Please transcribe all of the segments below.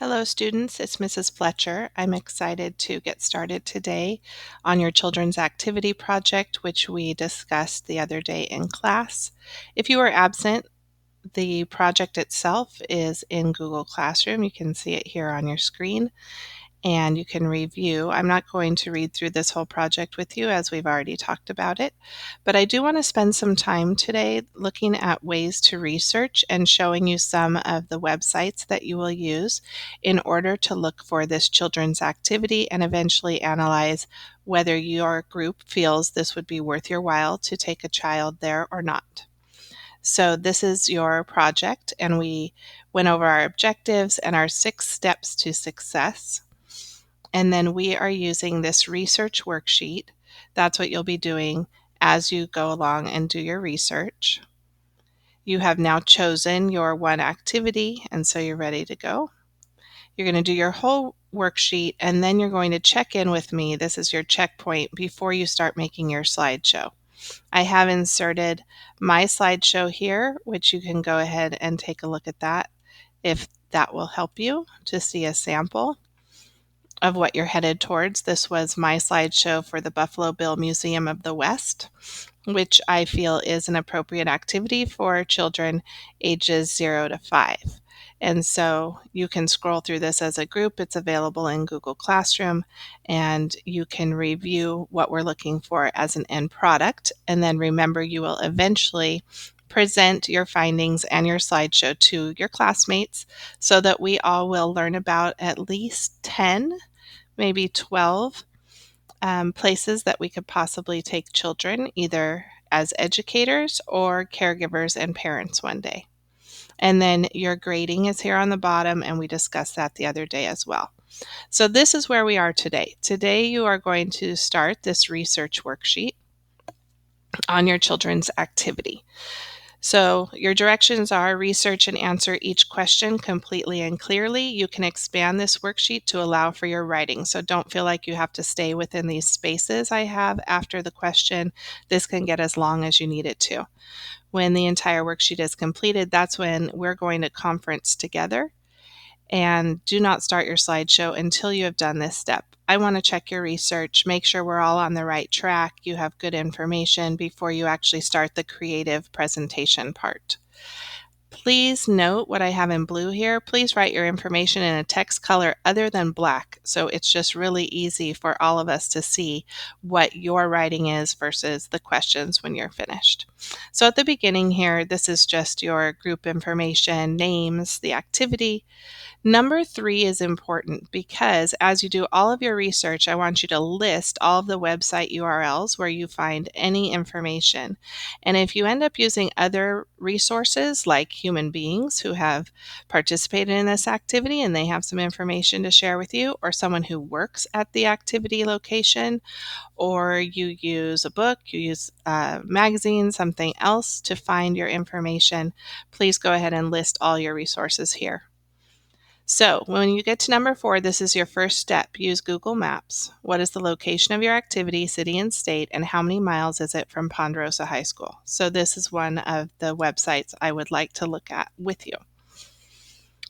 Hello, students. It's Mrs. Fletcher. I'm excited to get started today on your children's activity project, which we discussed the other day in class. If you were absent, the project itself is in Google Classroom. You can see it here on your screen, and you can review. I'm not going to read through this whole project with you as we've already talked about it, but I do want to spend some time today looking at ways to research and showing you some of the websites that you will use in order to look for this children's activity and eventually analyze whether your group feels this would be worth your while to take a child there or not. So this is your project, and we went over our objectives and our 6 steps to success. And then we are using this research worksheet. That's what you'll be doing as you go along and do your research. You have now chosen your one activity, and so you're ready to go. You're going to do your whole worksheet, and then you're going to check in with me. This is your checkpoint before you start making your slideshow. I have inserted my slideshow here, which you can go ahead and take a look at that if that will help you to see a sample of what you're headed towards. This was my slideshow for the Buffalo Bill Museum of the West, which I feel is an appropriate activity for children ages 0 to 5. And so you can scroll through this as a group. It's available in Google Classroom, and you can review what we're looking for as an end product. And then remember, you will eventually present your findings and your slideshow to your classmates so that we all will learn about at least 10, maybe 12 places that we could possibly take children, either as educators or caregivers and parents one day. And then your grading is here on the bottom, and we discussed that the other day as well. So this is where we are today. Today you are going to start this research worksheet on your children's activity. So your directions are research and answer each question completely and clearly. You can expand this worksheet to allow for your writing. So don't feel like you have to stay within these spaces I have after the question. This can get as long as you need it to. When the entire worksheet is completed, that's when we're going to conference together. And do not start your slideshow until you have done this step. I want to check your research, make sure we're all on the right track, you have good information before you actually start the creative presentation part. Please note what I have in blue here. Please write your information in a text color other than black, so it's just really easy for all of us to see what your writing is versus the questions when you're finished. So at the beginning here, this is just your group information, names, the activity. Number 3 is important because as you do all of your research, I want you to list all of the website URLs where you find any information. And if you end up using other resources like human beings who have participated in this activity and they have some information to share with you, or someone who works at the activity location, or you use a book, you use a magazine, something else to find your information, please go ahead and list all your resources here. So when you get to number 4, this is your first step. Use Google Maps. What is the location of your activity, city and state, and how many miles is it from Ponderosa High School? So this is one of the websites I would like to look at with you.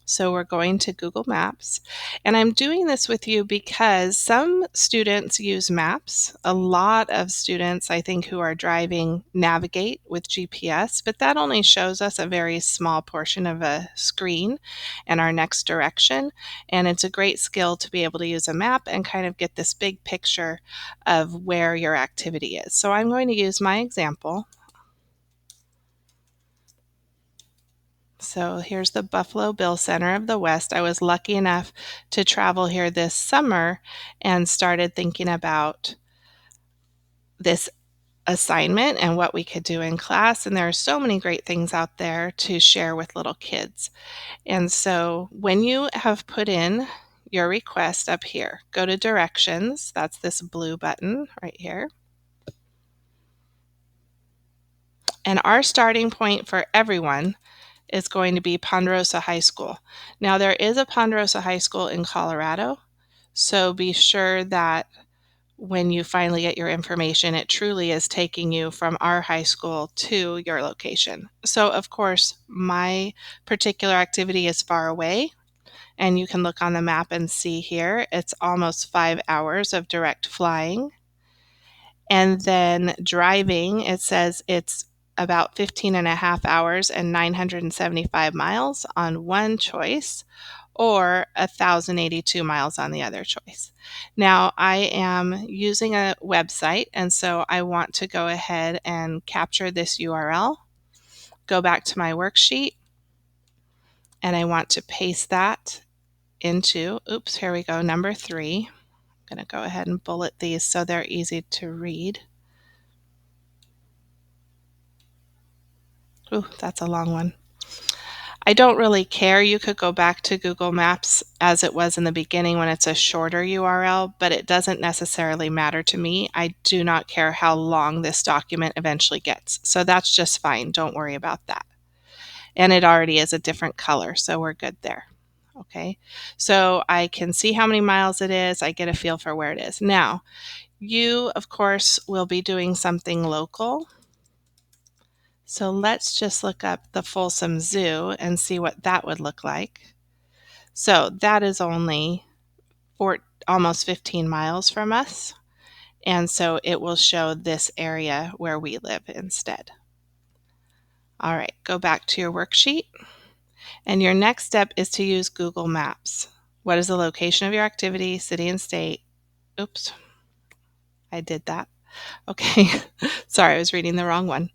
So we're going to Google Maps, and I'm doing this with you because some students use maps. A lot of students, I think, who are driving navigate with GPS, but that only shows us a very small portion of a screen and our next direction. And it's a great skill to be able to use a map and kind of get this big picture of where your activity is. So I'm going to use my example. So here's the Buffalo Bill Center of the West. I was lucky enough to travel here this summer and started thinking about this assignment and what we could do in class. And there are so many great things out there to share with little kids. And so when you have put in your request up here, go to directions. That's this blue button right here. And our starting point for everyone is going to be Ponderosa High School. Now there is a Ponderosa High School in Colorado, so be sure that when you finally get your information, it truly is taking you from our high school to your location. So of course, my particular activity is far away, And you can look on the map and see here, it's almost 5 hours of direct flying. And then driving, it says it's about 15 and a half hours and 975 miles on one choice, or 1,082 miles on the other choice. Now, I am using a website, and so I want to go ahead and capture this URL, go back to my worksheet, and I want to paste that into, oops, here we go, number 3. I'm going to go ahead and bullet these so they're easy to read. Ooh, that's a long one. I don't really care. You could go back to Google Maps as it was in the beginning when it's a shorter URL, but it doesn't necessarily matter to me. I do not care how long this document eventually gets. So that's just fine. Don't worry about that. And it already is a different color, so we're good there. Okay, so I can see how many miles it is. I get a feel for where it is. Now, you, of course, will be doing something local. So let's just look up the Folsom Zoo and see what that would look like. So that is only almost 15 miles from us. And so it will show this area where we live instead. All right, go back to your worksheet. And your next step is to use Google Maps. What is the location of your activity, city and state? Oops, I did that. Okay, sorry, I was reading the wrong one.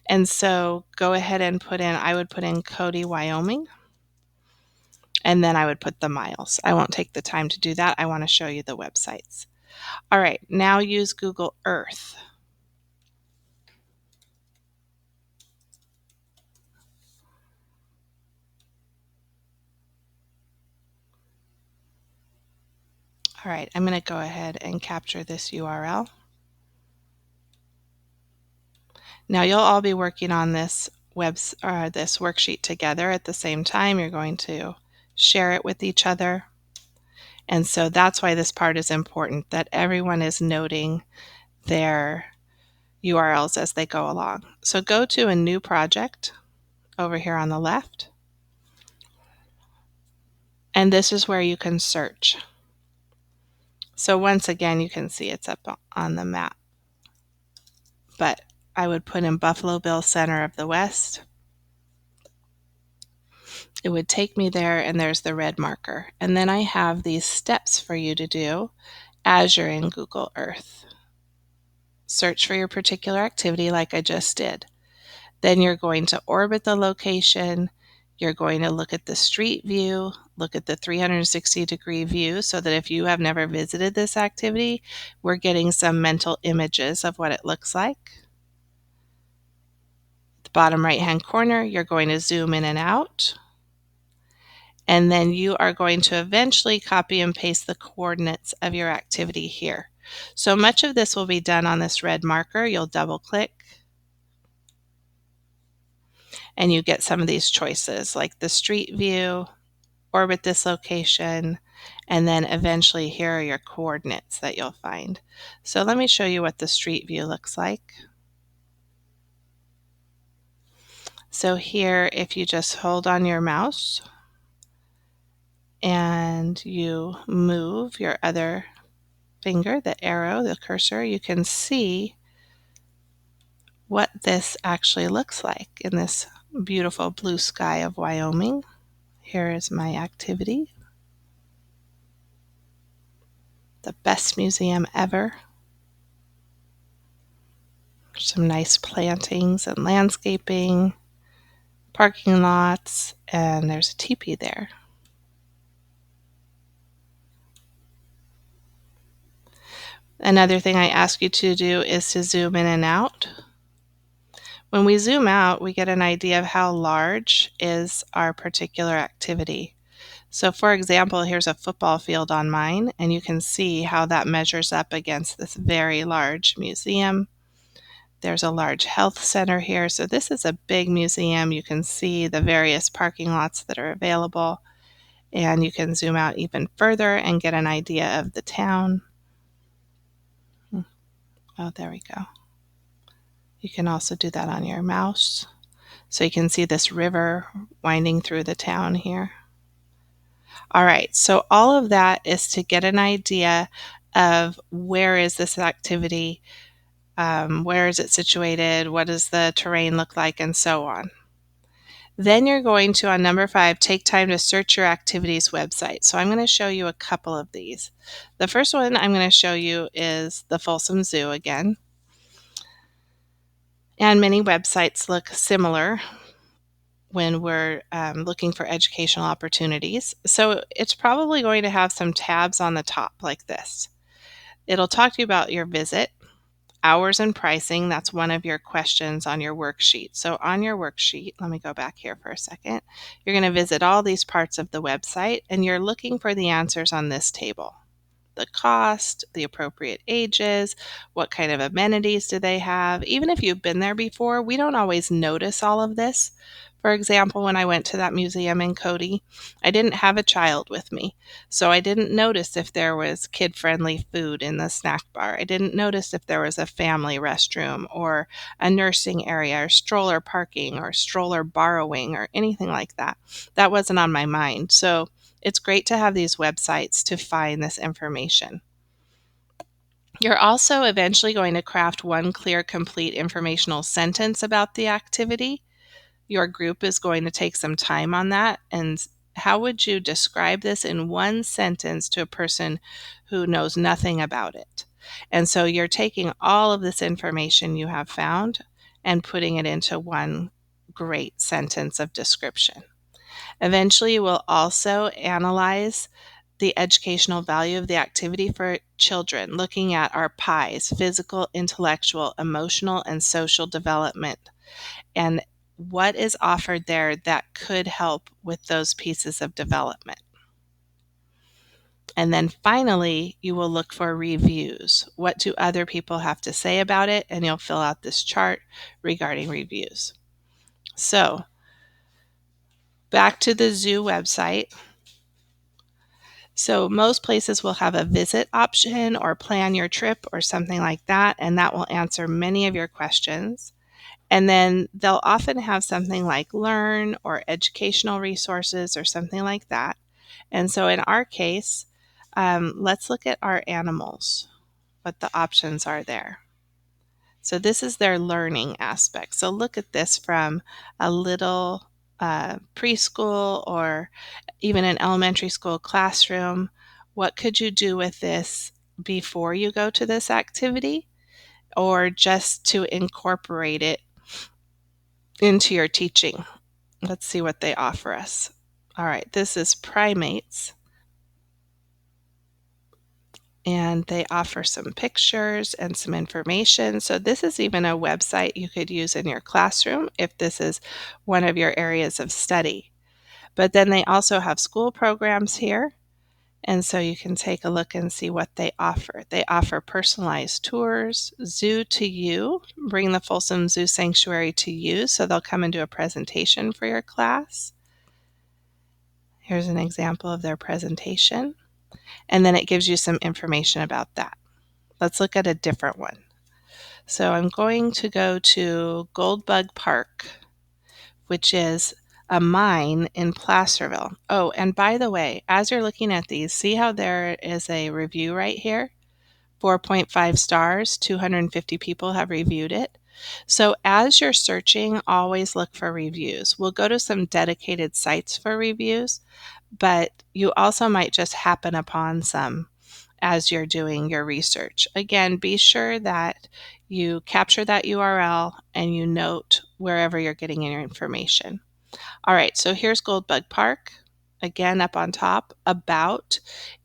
And so go ahead and put in, I would put in Cody, Wyoming, and then I would put the miles. I won't take the time to do that. I want to show you the websites. All right, now use Google Earth. All right, I'm going to go ahead and capture this URL. Now you'll all be working on this this worksheet together at the same time. You're going to share it with each other. And so that's why this part is important, that everyone is noting their URLs as they go along. So go to a new project over here on the left. And this is where you can search. So once again, you can see it's up on the map. But I would put in Buffalo Bill Center of the West. It would take me there, and there's the red marker. And then I have these steps for you to do as you're in Google Earth. Search for your particular activity like I just did. Then you're going to orbit the location. You're going to look at the street view, look at the 360-degree view so that if you have never visited this activity, we're getting some mental images of what it looks like. The bottom right-hand corner, you're going to zoom in and out. And then you are going to eventually copy and paste the coordinates of your activity here. So much of this will be done on this red marker. You'll double click and you get some of these choices like the street view, orbit this location, and then eventually here are your coordinates that you'll find. So let me show you what the street view looks like. So here, if you just hold on your mouse and you move your other finger, the arrow, the cursor, you can see what this actually looks like in this beautiful blue sky of Wyoming. Here is my activity. The best museum ever. Some nice plantings and landscaping, parking lots, and there's a teepee there. Another thing I ask you to do is to zoom in and out. When we zoom out, we get an idea of how large is our particular activity. So for example, here's a football field on mine, and you can see how that measures up against this very large museum. There's a large health center here. So this is a big museum. You can see the various parking lots that are available, and you can zoom out even further and get an idea of the town. Oh, there we go. You can also do that on your mouse. So you can see this river winding through the town here. All right, so all of that is to get an idea of where is this activity, where is it situated, what does the terrain look like, and so on. Then you're going to, on number 5, take time to search your activities website. So I'm going to show you a couple of these. The first one I'm going to show you is the Folsom Zoo again. And many websites look similar when we're looking for educational opportunities. So it's probably going to have some tabs on the top like this. It'll talk to you about your visit, hours and pricing. That's one of your questions on your worksheet. So on your worksheet, let me go back here for a second. You're going to visit all these parts of the website and you're looking for the answers on this table. The cost, the appropriate ages, what kind of amenities do they have. Even if you've been there before, we don't always notice all of this. For example, when I went to that museum in Cody, I didn't have a child with me, so I didn't notice if there was kid-friendly food in the snack bar. I didn't notice if there was a family restroom or a nursing area or stroller parking or stroller borrowing or anything like that. That wasn't on my mind. So it's great to have these websites to find this information. You're also eventually going to craft one clear, complete informational sentence about the activity. Your group is going to take some time on that. And how would you describe this in one sentence to a person who knows nothing about it? And so you're taking all of this information you have found and putting it into one great sentence of description. Eventually, you will also analyze the educational value of the activity for children, looking at our PIEs, physical, intellectual, emotional, and social development, and what is offered there that could help with those pieces of development. And then finally, you will look for reviews. What do other people have to say about it? And you'll fill out this chart regarding reviews. So, back to the zoo website. So most places will have a visit option or plan your trip or something like that, and that will answer many of your questions. And then they'll often have something like learn or educational resources or something like that. And so in our case, let's look at our animals, what the options are there. So this is their learning aspect. So look at this from a little preschool or even an elementary school classroom. What could you do with this before you go to this activity or just to incorporate it into your teaching? Let's see what they offer us. All right, this is primates. And they offer some pictures and some information. So this is even a website you could use in your classroom if this is one of your areas of study. But then they also have school programs here. And so you can take a look and see what they offer. They offer personalized tours, zoo to you, bring the Folsom Zoo Sanctuary to you, so they'll come and do a presentation for your class. Here's an example of their presentation. And then it gives you some information about that. Let's look at a different one. So I'm going to go to Goldbug Park, which is a mine in Placerville. Oh, and by the way, as you're looking at these, see how there is a review right here? 4.5 stars, 250 people have reviewed it. So as you're searching, always look for reviews. We'll go to some dedicated sites for reviews, but you also might just happen upon some as you're doing your research. Again, be sure that you capture that URL and you note wherever you're getting your information. All right, so here's Goldbug Park. Again, up on top, About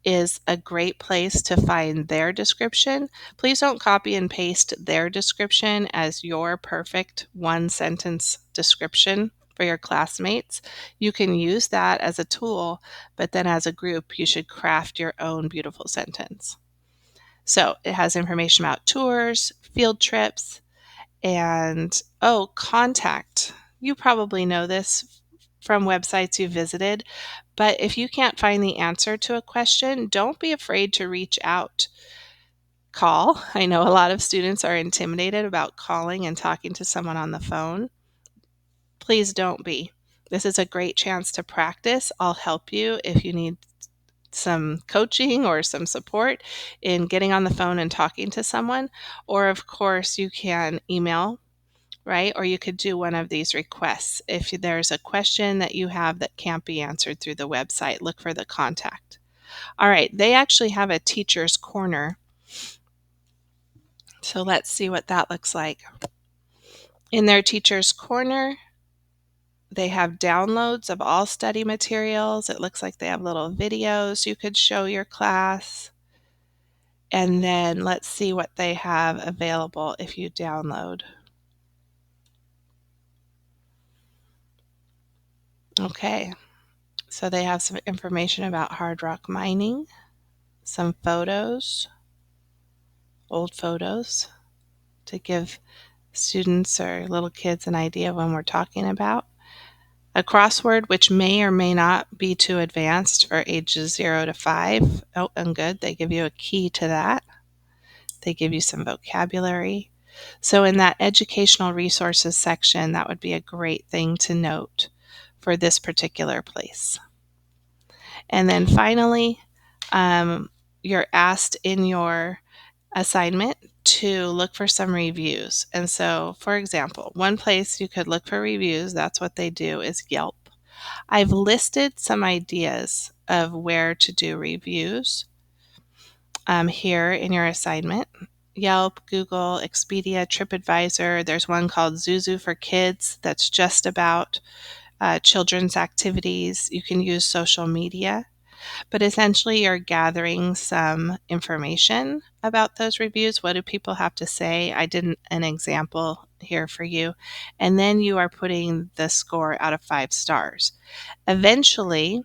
is a great place to find their description. Please don't copy and paste their description as your perfect one-sentence description for your classmates. You can use that as a tool, but then as a group, you should craft your own beautiful sentence. So it has information about tours, field trips, and contact. You probably know this from websites you visited, but if you can't find the answer to a question, don't be afraid to reach out. Call. I know a lot of students are intimidated about calling and talking to someone on the phone. Please don't be. This is a great chance to practice. I'll help you if you need some coaching or some support in getting on the phone and talking to someone. Or, of course, you can email, right? Or you could do one of these requests. If there's a question that you have that can't be answered through the website, look for the contact. All right, they actually have a teacher's corner. So let's see what that looks like. In their teacher's corner, they have downloads of all study materials. It looks like they have little videos you could show your class. And then let's see what they have available if you download. Okay, so they have some information about hard rock mining, some photos, old photos, to give students or little kids an idea of when we're talking about. A crossword, which may or may not be too advanced for ages 0 to 5. Oh, and good, they give you a key to that. They give you some vocabulary. So in that educational resources section, that would be a great thing to note for this particular place. And then finally, you're asked in your assignment to look for some reviews. And so, for example, one place you could look for reviews, that's what they do, is Yelp. I've listed some ideas of where to do reviews here in your assignment. Yelp, Google, Expedia, TripAdvisor. There's one called Zuzu for Kids that's just about children's activities. You can use social media. But essentially, you're gathering some information about those reviews. What do people have to say? I did an example here for you. And then you are putting the score out of 5 stars. Eventually,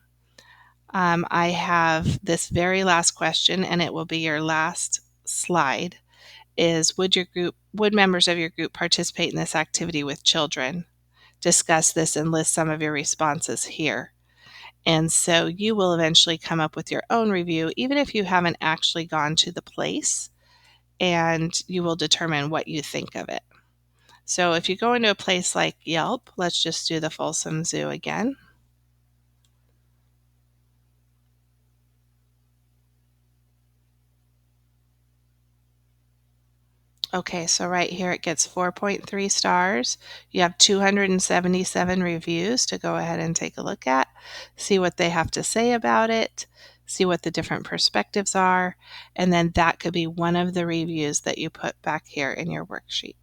I have this very last question, and it will be your last slide, is would members of your group participate in this activity with children? Discuss this and list some of your responses here. And so you will eventually come up with your own review, even if you haven't actually gone to the place, and you will determine what you think of it. So if you go into a place like Yelp, let's just do the Folsom Zoo again. Okay, so right here it gets 4.3 stars. You have 277 reviews to go ahead and take a look at, see what they have to say about it, see what the different perspectives are, and then that could be one of the reviews that you put back here in your worksheet.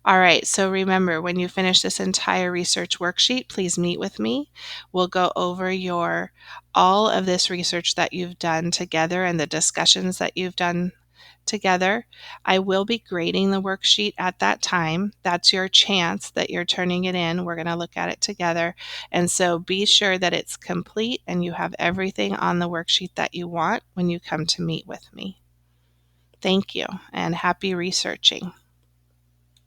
All right, so remember, when you finish this entire research worksheet, please meet with me. We'll go over all of this research that you've done together and the discussions that you've done together. I will be grading the worksheet at that time. That's your chance that you're turning it in. We're going to look at it together. And so be sure that it's complete and you have everything on the worksheet that you want when you come to meet with me. Thank you and happy researching.